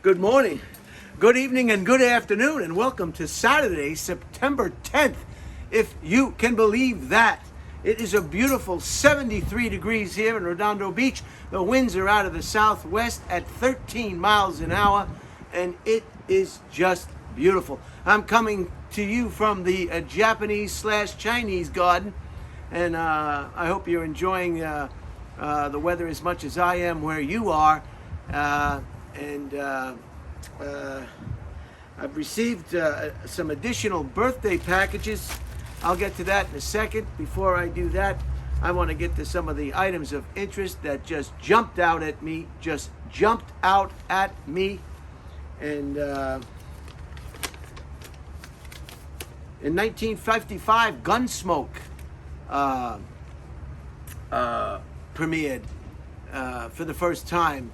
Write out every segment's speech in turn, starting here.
Good morning, good evening, and good afternoon, and welcome to Saturday, September 10th. If you can believe that. It is a beautiful 73 degrees here in Redondo Beach. The winds are out of the southwest at 13 miles an hour, and it is just beautiful. I'm coming to you from the Japanese/Chinese garden, and I hope you're enjoying the weather as much as I am where you are. I've received some additional birthday packages. I'll get to that in a second. Before I do that, I want to get to some of the items of interest that just jumped out at me. And in 1955, Gunsmoke premiered for the first time.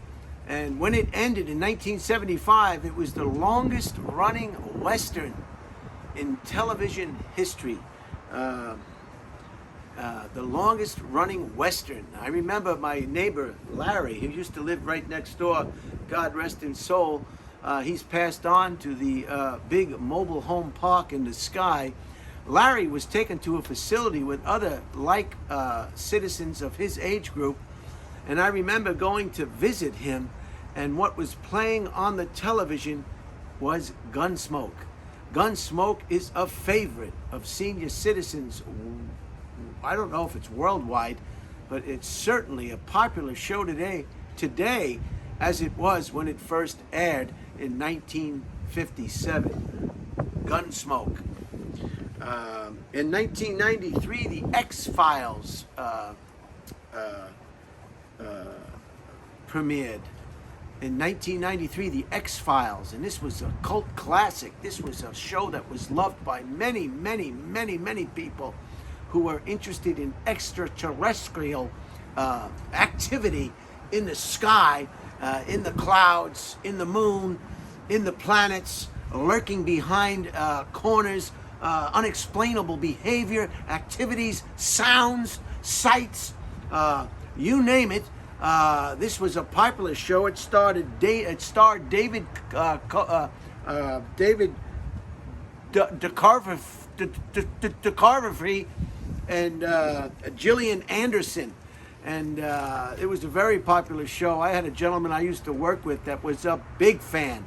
And when it ended in 1975, it was the longest running Western in television history. The longest running Western. I remember my neighbor, Larry, who used to live right next door, God rest his soul. He's passed on to the big mobile home park in the sky. Larry was taken to a facility with other citizens of his age group. And I remember going to visit him, and what was playing on the television was Gunsmoke. Gunsmoke is a favorite of senior citizens. I don't know if it's worldwide, but it's certainly a popular show today as it was when it first aired in 1957. Gunsmoke. In 1993, the XFiles premiered. In 1993, the X-Files, and this was a cult classic. This was a show that was loved by many, many, many, many people who were interested in extraterrestrial activity in the sky, in the clouds, in the moon, in the planets, lurking behind corners, unexplainable behavior, activities, sounds, sights, you name it. This was a popular show. It starred David DeCarverfree and Gillian Anderson, and it was a very popular show. I had a gentleman I used to work with that was a big fan.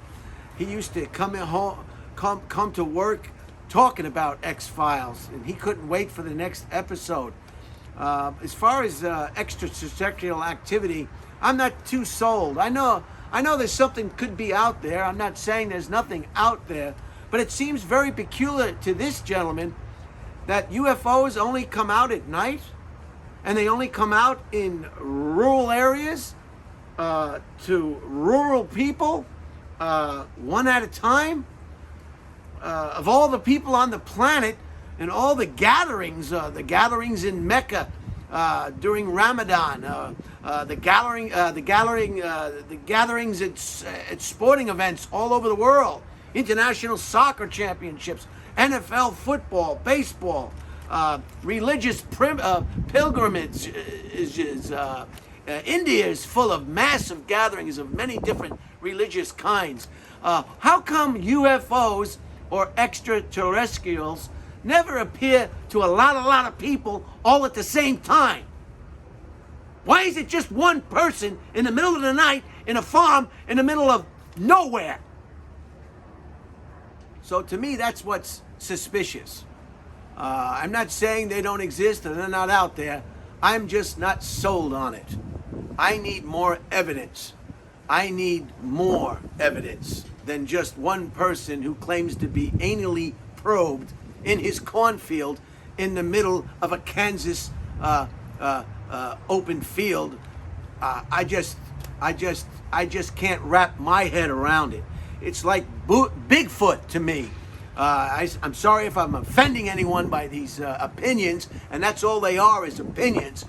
He used to come to work talking about X-Files, and he couldn't wait for the next episode. As far as extraterrestrial activity, I'm not too sold. I know there's something could be out there. I'm not saying there's nothing out there, but it seems very peculiar to this gentleman that UFOs only come out at night, and they only come out in rural areas to rural people, one at a time. Of all the people on the planet, and all the gatherings in Mecca during Ramadan, the gatherings at sporting events all over the world, international soccer championships, NFL football, baseball, religious pilgrimages. India is full of massive gatherings of many different religious kinds. How come UFOs or extraterrestrials never appear to a lot of people all at the same time? Why is it just one person in the middle of the night in a farm in the middle of nowhere? So to me, that's what's suspicious. I'm not saying they don't exist or they're not out there. I'm just not sold on it. I need more evidence. I need more evidence than just one person who claims to be anally probed in his cornfield in the middle of a Kansas open field. I just can't wrap my head around it. It's like Bigfoot to me. I'm sorry if I'm offending anyone by these opinions, and that's all they are, is opinions.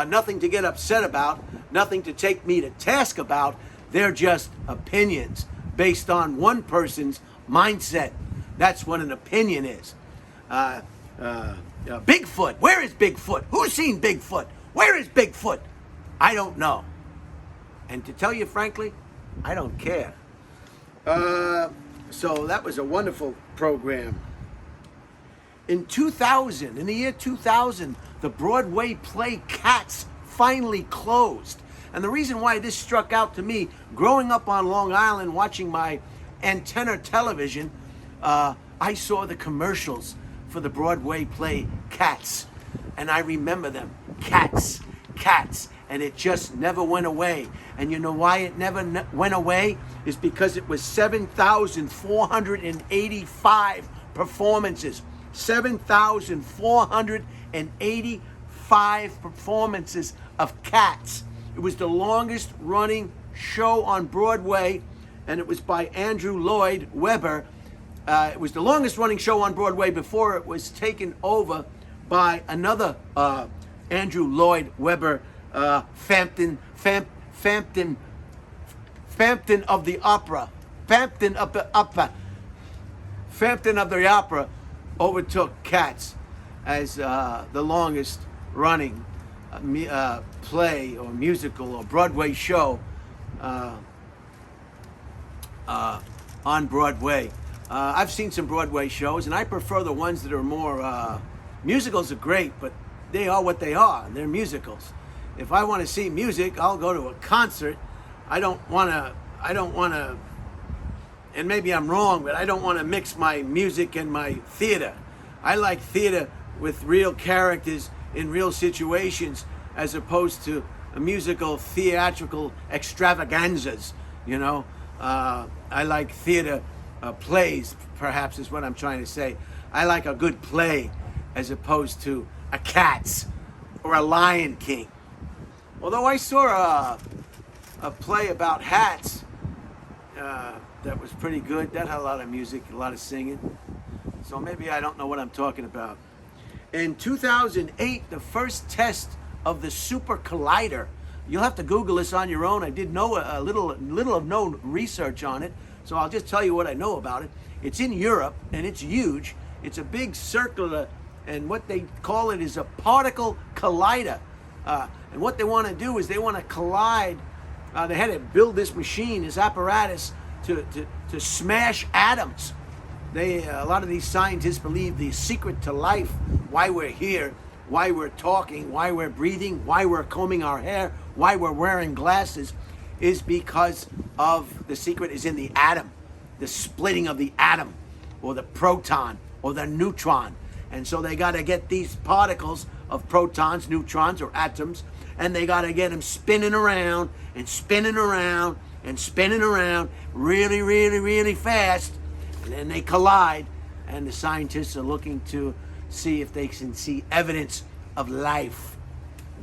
Nothing to get upset about, nothing to take me to task about. They're just opinions based on one person's mindset. That's what an opinion is. Bigfoot. Where is Bigfoot? Who's seen Bigfoot? Where is Bigfoot? I don't know. And to tell you frankly, I don't care. So that was a wonderful program. In 2000, in the year 2000, the Broadway play Cats finally closed. And the reason why this struck out to me, growing up on Long Island, watching my antenna television, I saw the commercials for the Broadway play Cats. And I remember them. Cats, Cats. And it just never went away. And you know why it never went away? Is because it was 7,485 performances. 7,485 performances of Cats. It was the longest running show on Broadway, and it was by Andrew Lloyd Webber. It was the longest running show on Broadway before it was taken over by another Andrew Lloyd Webber, Fampton of the Opera. Fampton of the Opera overtook Cats as the longest running play or musical or Broadway show on Broadway. I've seen some Broadway shows, and I prefer the ones that are more musicals are great, but they are what they are. They're musicals. If I want to see music, I'll go to a concert. I don't want to, and maybe I'm wrong, but I don't want to mix my music and my theater. I like theater with real characters in real situations as opposed to a musical theatrical extravaganzas, you know. I like theater plays, perhaps is what I'm trying to say. I like a good play as opposed to a Cats or a Lion King. Although I saw a play about hats that was pretty good. That had a lot of music, a lot of singing. So maybe I don't know what I'm talking about. In 2008, the first test of the Super Collider. You'll have to Google this on your own. I did know a little of no research on it, so I'll just tell you what I know about it. It's in Europe, and it's huge. It's a big circular, and what they call it is a particle collider. And what they want to do is they want to collide. They had to build this machine, this apparatus, to smash atoms. A lot of these scientists believe the secret to life, why we're here, why we're talking, why we're breathing, why we're combing our hair, why we're wearing glasses, is because of the secret is in the atom, the splitting of the atom, or the proton, or the neutron. And so they got to get these particles of protons, neutrons, or atoms, and they got to get them spinning around and spinning around and spinning around really, really, really fast. And then they collide, and the scientists are looking to see if they can see evidence of life.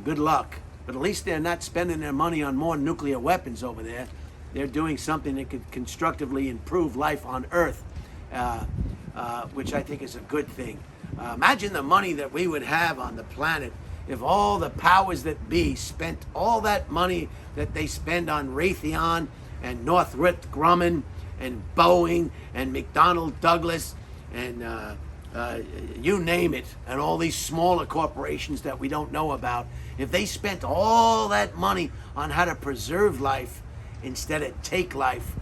Good luck. But at least they're not spending their money on more nuclear weapons over there. They're doing something that could constructively improve life on Earth, which I think is a good thing. Imagine the money that we would have on the planet if all the powers that be spent all that money that they spend on Raytheon and Northrop Grumman and Boeing and McDonnell Douglas and you name it, and all these smaller corporations that we don't know about. If they spent all that money on how to preserve life instead of take life,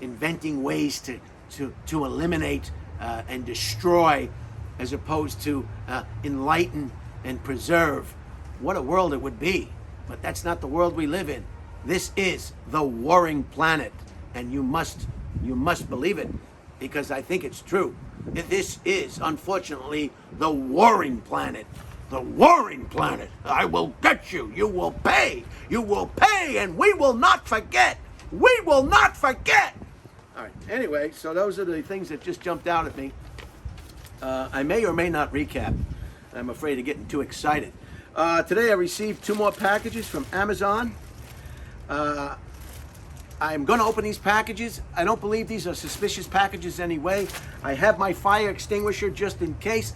inventing ways to eliminate and destroy as opposed to enlighten and preserve, what a world it would be. But that's not the world we live in. This is the warring planet, and you must believe it, because I think it's true. This is, unfortunately, the warring planet. The warring planet. I will get you. You will pay. You will pay, and we will not forget. We will not forget. All right. Anyway, so those are the things that just jumped out at me. I may or may not recap. I'm afraid of getting too excited. Today I received 2 more packages from Amazon. I'm going to open these packages. I don't believe these are suspicious packages anyway. I have my fire extinguisher just in case,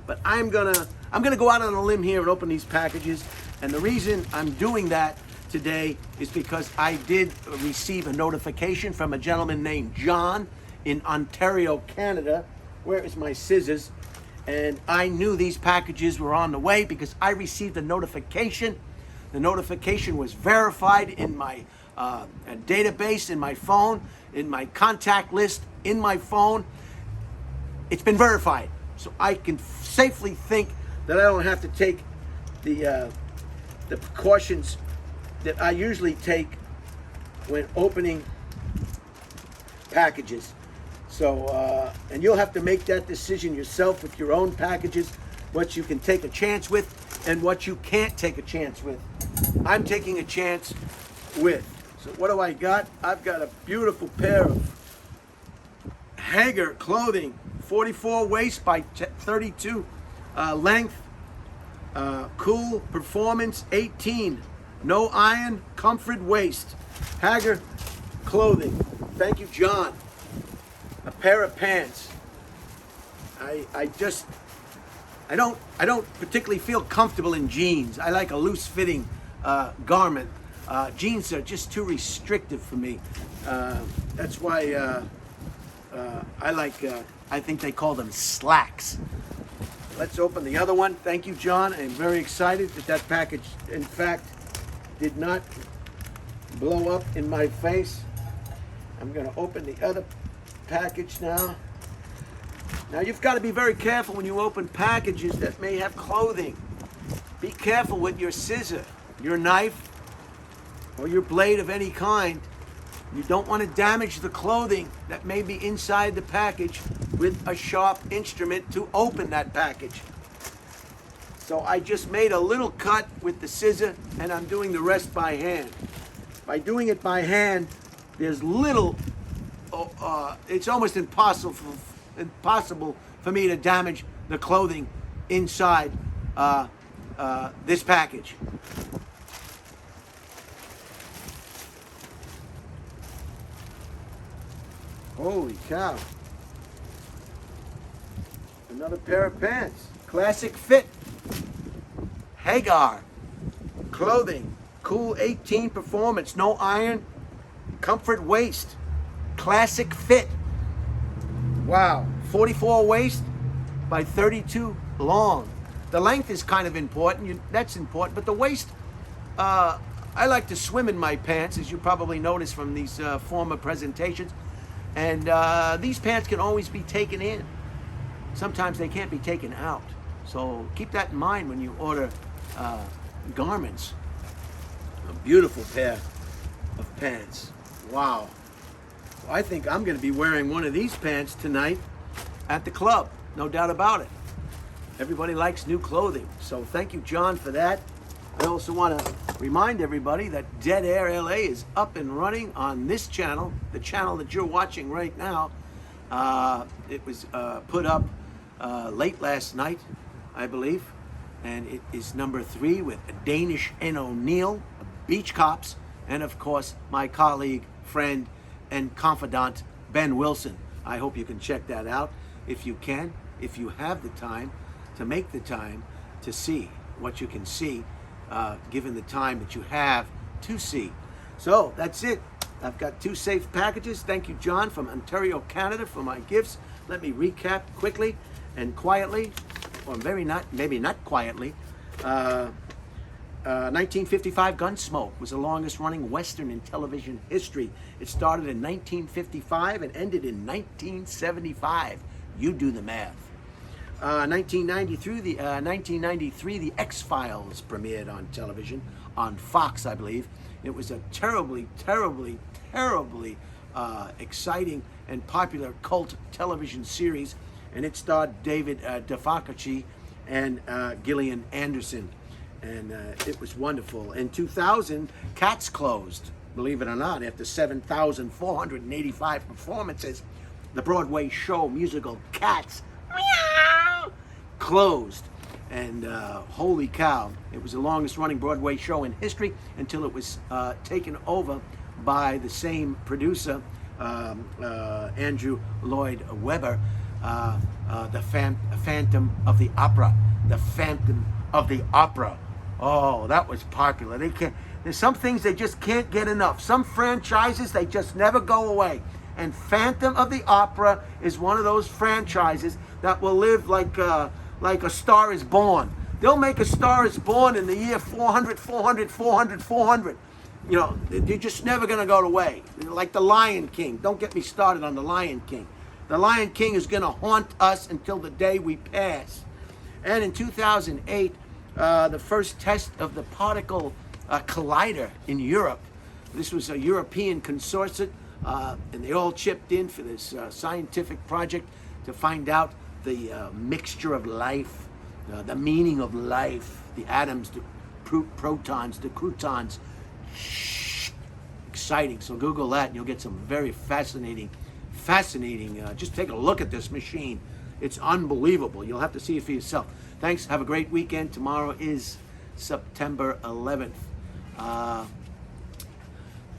but I'm going to go out on a limb here and open these packages. And the reason I'm doing that today is because I did receive a notification from a gentleman named John in Ontario, Canada. Where is my scissors? And I knew these packages were on the way because I received a notification. The notification was verified in my a database in my phone, in my contact list, in my phone. It's been verified. So I can safely think that I don't have to take the precautions that I usually take when opening packages. So, and you'll have to make that decision yourself with your own packages, what you can take a chance with and what you can't take a chance with. I'm taking a chance with. So what do I got? I've got a beautiful pair of Hager clothing, 44 waist by 32 length, cool performance 18, no iron, comfort waist, Hager clothing. Thank you, John. A pair of pants. I don't particularly feel comfortable in jeans. I like a loose fitting garment. Jeans are just too restrictive for me. That's why I like, I think they call them slacks. Let's open the other one. Thank you, John. I'm very excited that that package, in fact, did not blow up in my face. I'm going to open the other package now. Now, you've got to be very careful when you open packages that may have clothing. Be careful with your scissor, your knife, or your blade of any kind. You don't want to damage the clothing that may be inside the package with a sharp instrument to open that package. So I just made a little cut with the scissor, and I'm doing the rest by hand. By doing it by hand, there's little, it's almost impossible for me to damage the clothing inside this package. Holy cow. Another pair of pants. Classic fit. Hagar. Clothing. Cool 18 performance. No iron. Comfort waist. Classic fit. Wow. 44 waist by 32 long. The length is kind of important. That's important. But the waist, I like to swim in my pants, as you probably noticed from these former presentations. And these pants can always be taken in. Sometimes they can't be taken out. So keep that in mind when you order garments. A beautiful pair of pants. Wow. Well, I think I'm going to be wearing one of these pants tonight at the club. No doubt about it. Everybody likes new clothing. So thank you, John, for that. I also want to remind everybody that Dead Air LA is up and running on this channel, the channel that you're watching right now. It was put up late last night, I believe, and it is number 3 with Danish and O'Neill, Beach Cops, and of course my colleague, friend, and confidant, Ben Wilson. I hope you can check that out if you can, if you have the time, to make the time to see what you can see, given the time that you have to see. So that's it. I've got 2 safe packages. Thank you, John, from Ontario, Canada, for my gifts. Let me recap quickly and quietly, or maybe not quietly. 1955 Gunsmoke was the longest running Western in television history. It started in 1955 and ended in 1975. You do the math. 1993, the X-Files premiered on television, on Fox, I believe. It was a terribly exciting and popular cult television series, and it starred David Defacci and Gillian Anderson, and it was wonderful. In 2000, Cats closed, believe it or not, after 7,485 performances. The Broadway show musical Cats closed, and holy cow, it was the longest running Broadway show in history until it was taken over by the same producer, Andrew Lloyd Webber, the Phantom of the Opera. The Phantom of the Opera. Oh, that was popular. There's some things they just can't get enough. Some franchises, they just never go away. And Phantom of the Opera is one of those franchises that will live like A Star is Born. They'll make A Star is Born in the year 400. You know, they're just never going to go away. Like the Lion King. Don't get me started on the Lion King. The Lion King is going to haunt us until the day we pass. And in 2008, the first test of the particle collider in Europe. This was a European consortium, and they all chipped in for this scientific project to find out the mixture of life, the meaning of life, the atoms, the protons, the croutons. Exciting. So Google that and you'll get some very fascinating, just take a look at this machine. It's unbelievable. You'll have to see it for yourself. Thanks. Have a great weekend. Tomorrow is September 11th.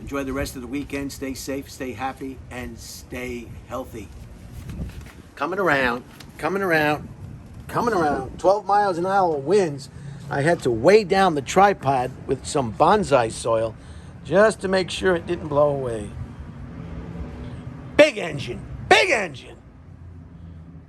Enjoy the rest of the weekend. Stay safe, stay happy, and stay healthy. Coming around. 12 miles an hour winds. I had to weigh down the tripod with some bonsai soil just to make sure it didn't blow away. Big engine.